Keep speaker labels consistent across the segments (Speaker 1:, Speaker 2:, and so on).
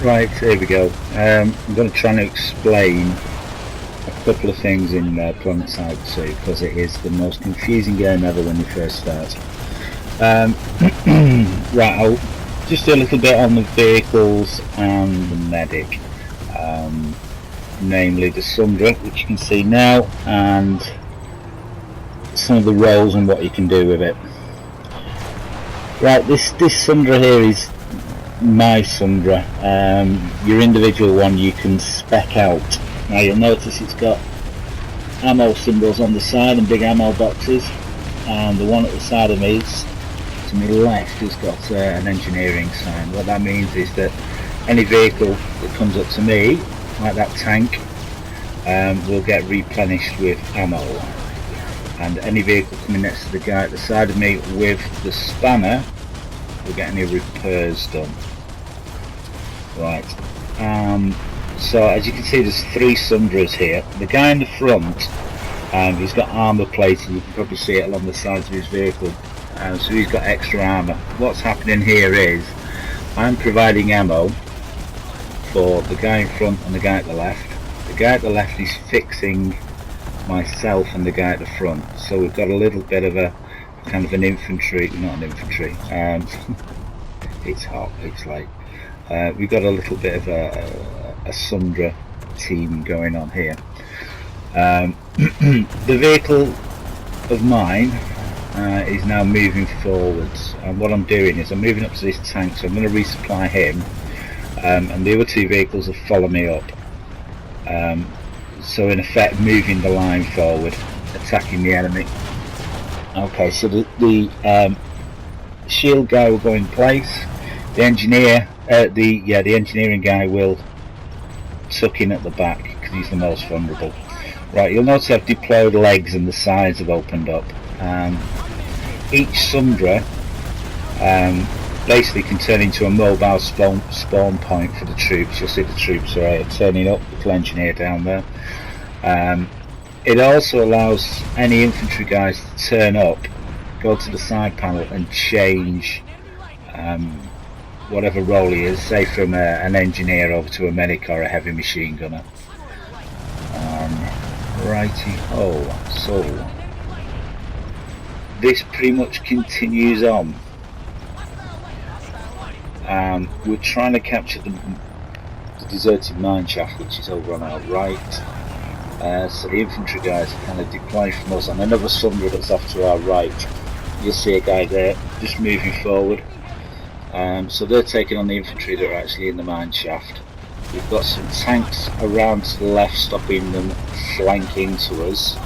Speaker 1: Right, here we go. I'm going to try and explain a couple of things in Planetside 2 because it is the most confusing game ever when you first start. Right, I'll just do a little bit on the vehicles and the medic, namely the Sunderes, which you can see now, and some of the roles and what you can do with it. Right, this Sunderes here is my Sunderes. Your individual one you can spec out. Now you'll notice it's got ammo symbols on the side and big ammo boxes, and the one at the side of me to my left has got an engineering sign. What that means is that any vehicle that comes up to me, like that tank, will get replenished with ammo, and any vehicle coming next to the guy at the side of me with the spanner will get any repairs done. Right, so as you can see there's 3 Sunderes here. The guy in the front, he's got armour plates, and you can probably see it along the sides of his vehicle, so he's got extra armour. What's happening here is I'm providing ammo for the guy in front and the guy at the left. The guy at the left is fixing myself and the guy at the front, so we've got a little bit of a kind of an infantry, not an infantry, it's hot, it's late. We've got a little bit of a Sunderes team going on here. The vehicle of mine is now moving forwards, and what I'm doing is I'm moving up to this tank, so I'm going to resupply him, and the other 2 vehicles will follow me up. So in effect moving the line forward, attacking the enemy. Okay, so the shield guy will go in place. The engineer, the engineering guy will tuck in at the back because he's the most vulnerable. Right, you'll notice I've deployed legs and the sides have opened up. Each Sunderes basically can turn into a mobile spawn point for the troops. You'll see the troops are turning up, the engineer down there. It also allows any infantry guys to turn up, go to the side panel and change whatever role he is, say from an engineer over to a medic or a heavy machine gunner. Righty-ho, so this pretty much continues on. We're trying to capture the deserted mine shaft, which is over on our right. So the infantry guys are kind of deploying from us, and another Sunderes that's off to our right. You'll see a guy there just moving forward. So they're taking on the infantry that are actually in the mine shaft. We've got some tanks around to the left stopping them flanking into us,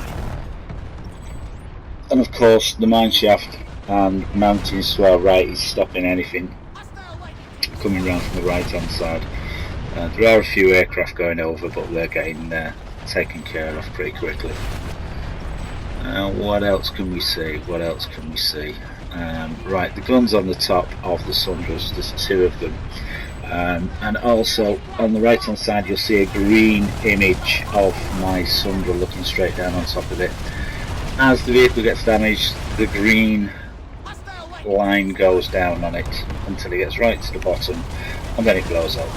Speaker 1: and of course the mine shaft and mountains to our right is stopping anything coming round from the right hand side. There are a few aircraft going over, but they're getting taken care of pretty quickly. What else can we see? What else can we see? Right, the guns on the top of the Sunderes, there's 2 of them, and also on the right hand side you'll see a green image of my Sunderes looking straight down on top of it. As the vehicle gets damaged, the green line goes down on it until it gets right to the bottom, and then it blows up.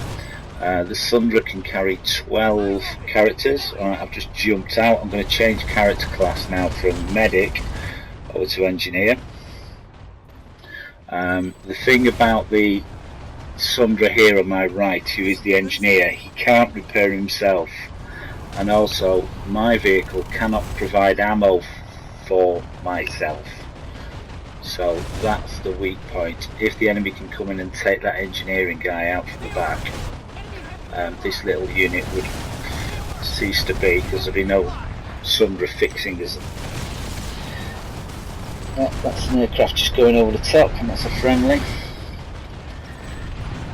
Speaker 1: The Sunderes can carry 12 characters. Alright, I've just jumped out. I'm going to change character class now from medic over to engineer. The thing about the Sunderes here on my right, who is the engineer, he can't repair himself, and also my vehicle cannot provide ammo for myself. So that's the weak point. If the enemy can come in and take that engineering guy out from the back, this little unit would cease to be, because there'd be no Sunderes fixing us. That's an aircraft just going over the top, and that's a friendly.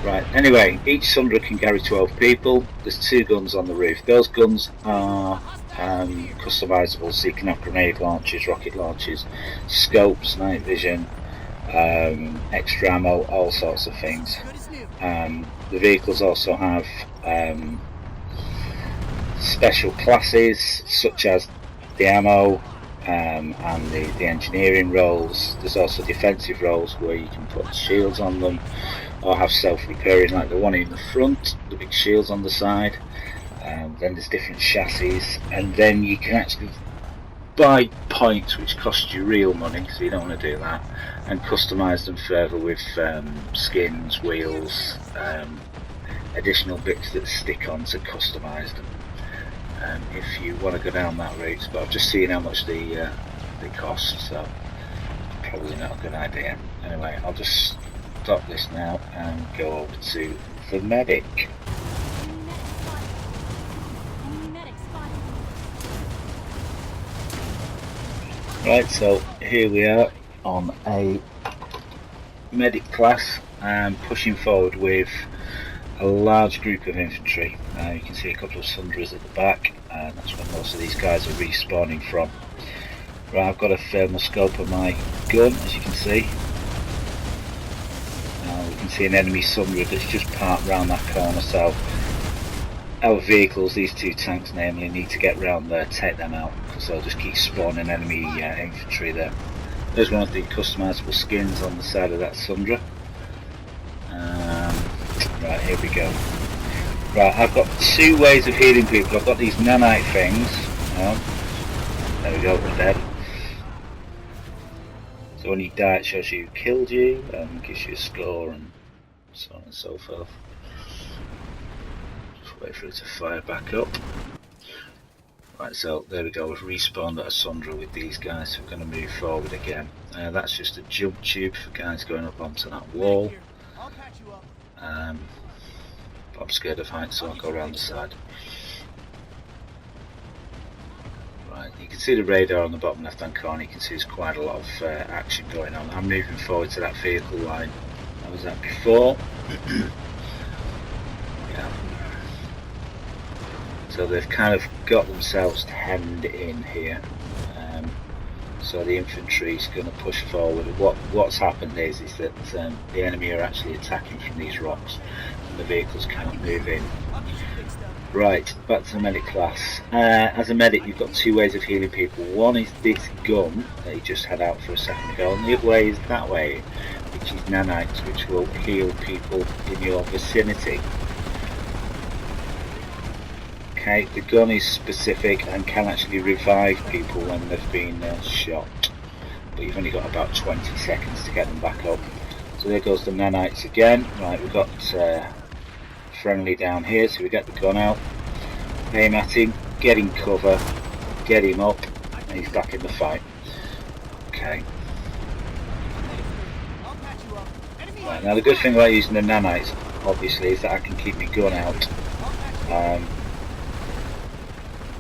Speaker 1: Right, anyway, each Sunderes can carry 12 people. There's 2 guns on the roof. Those guns are customizable, so you can have grenade launchers, rocket launchers, scopes, night vision, extra ammo, all sorts of things. The vehicles also have special classes such as the ammo and the engineering roles. There's also defensive roles where you can put shields on them. or have self-repairing like the one in the front, the big shields on the side. Then there's different chassis, and then you can actually buy points which cost you real money, so you don't want to do that, and customise them further with skins, wheels, additional bits that stick on to customise them. If you want to go down that route, but I've just seen how much they cost, so probably not a good idea. Anyway, I'll just stop this now and go over to the medic. Right, so here we are on a medic class and pushing forward with a large group of infantry. You can see a couple of Sunderes at the back, and that's where most of these guys are respawning from. Right, I've got a thermal scope on my gun, as you can see. We can see an enemy Sundere that's just parked round that corner, so our vehicles, these two tanks namely, need to get round there, take them out, because they'll just keep spawning enemy infantry there. There's one of the customisable skins on the side of that Sundere. Right, here we go. Right, I've got two ways of healing people. I've got these nanite things. There we go, we're dead. So when you die it shows you who killed you and gives you a score and so on and so forth. Just wait for it to fire back up. Right, so there we go, we've respawned at a Sundere with these guys, so we're going to move forward again. That's just a jump tube for guys going up onto that wall. But I'm scared of heights, so I'll go around the side. Right, you can see the radar on the bottom left hand corner. You can see there's quite a lot of action going on. I'm moving forward to that vehicle line I was at before. Yeah. So they've kind of got themselves hemmed in here. So the infantry is going to push forward. What's happened is that the enemy are actually attacking from these rocks, and the vehicles can't move in. Right, back to the medic class. As a medic, you've got two ways of healing people. One is this gun that you just had out for a second ago, and the other way is that way, which is nanites, which will heal people in your vicinity. Okay, the gun is specific and can actually revive people when they've been shot, but you've only got about 20 seconds to get them back up. So there goes the nanites again. Right, we've got friendly down here, so we get the gun out, aim at him, get him cover, get him up, and he's back in the fight. Okay. Right, now the good thing about using the nanites, obviously, is that I can keep my gun out.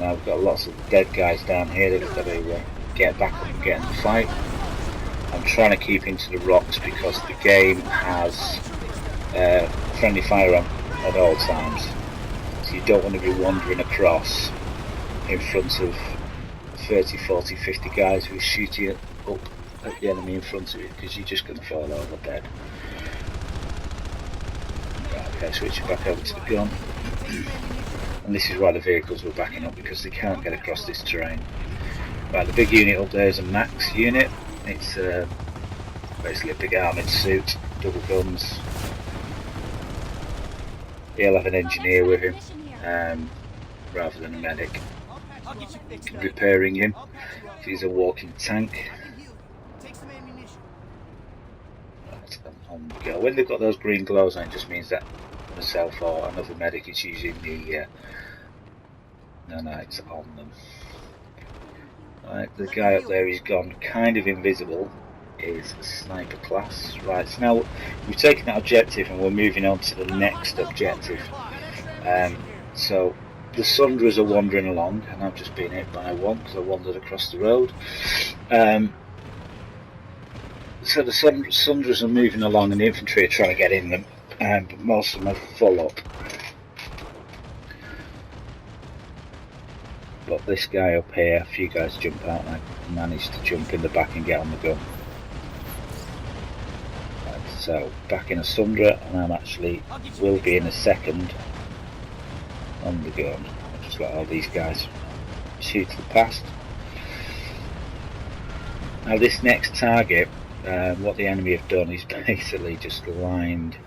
Speaker 1: Now we've got lots of dead guys down here that we've got to get back up and get in the fight. I'm trying to keep into the rocks because the game has friendly fire on at all times. So you don't want to be wandering across in front of 30, 40, 50 guys who are shooting up at the enemy in front of you, because you're just going to fall over dead. Right, okay, switching back over to the gun. And this is why the vehicles were backing up, because they can't get across this terrain. Right, the big unit up there is a max unit. It's basically a big armoured suit, double guns. He'll have an engineer with him, rather than a medic, repairing him. He's a walking tank. Right, on we go. When they've got those green glows on, it just means that myself or another medic is using the nanites on them. Right, the guy up there is gone kind of invisible, is sniper class. Right, so now we've taken that objective and we're moving on to the next objective. So the Sunderes are wandering along, and I've just been hit by one because I wandered across the road. So the Sunderes are moving along and the infantry are trying to get in them, but most of them are full up. But this guy up here, a few guys jump out, and I managed to jump in the back and get on the gun. Right, so back in a Sundere, and I'm actually will be in a second on the gun. I'll just let all these guys shoot to the past. Now this next target, what the enemy have done is basically just lined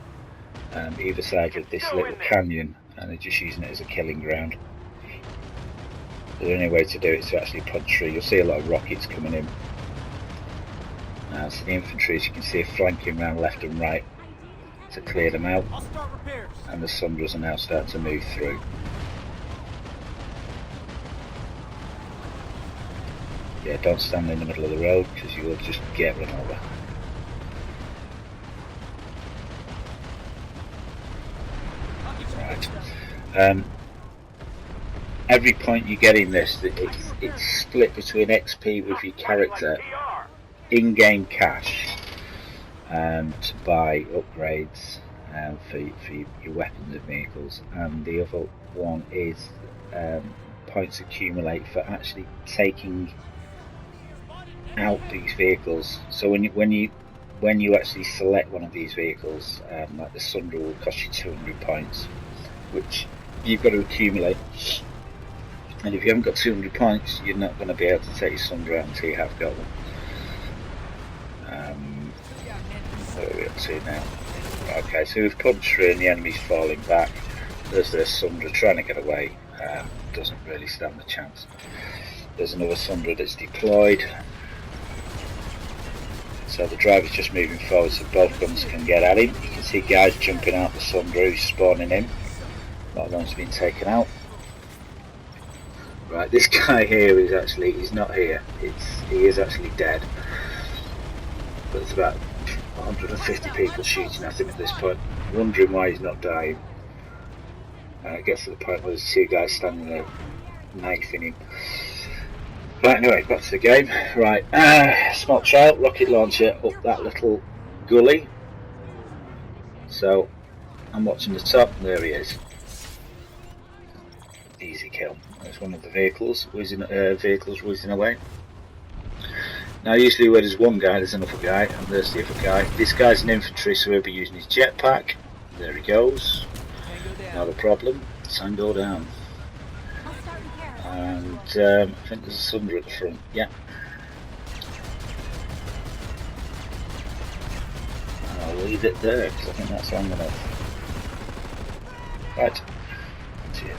Speaker 1: either side of this little canyon, and they're just using it as a killing ground. The only way to do it is to actually punch through. You'll see a lot of rockets coming in. So the infantry, as you can see, are flanking around left and right to clear them out, and the Sunderes are now starting to move through. Yeah, don't stand in the middle of the road because you will just get run over. Right. Every point you get in this, it's split between XP with your character, in-game cash, to buy upgrades for your weapons and vehicles, and the other one is points accumulate for actually taking out these vehicles. So when you actually select one of these vehicles, like the Sunder will cost you 200 points, which you've got to accumulate. And if you haven't got 200 points, you're not going to be able to take your Sunder out until you have got them. What are we up to now? Okay, so we've punched through and the enemy's falling back. There's their Sunder trying to get away. Doesn't really stand a chance. There's another Sunder that's deployed. So the driver's just moving forward so both guns can get at him. You can see guys jumping out the Sunder who's spawning in. A lot of them's been taken out. Right, this guy here is actually, he's not here. He is actually dead. But there's about 150 people shooting at him at this point, wondering why he's not dying. It gets to the point where there's two guys standing there knifing him. Right, anyway, back to the game. Right, small trial, rocket launcher up that little gully. So, I'm watching the top, there he is. Easy kill. There's one of the vehicles whizzing away. Now usually where there's one guy, there's another guy, and there's the other guy. This guy's an infantry, so he'll be using his jetpack. There he goes. Not a problem. Tango down. And I think there's a Sunder at the front. Yeah. I'll leave it there because I think that's long enough. Right. See you.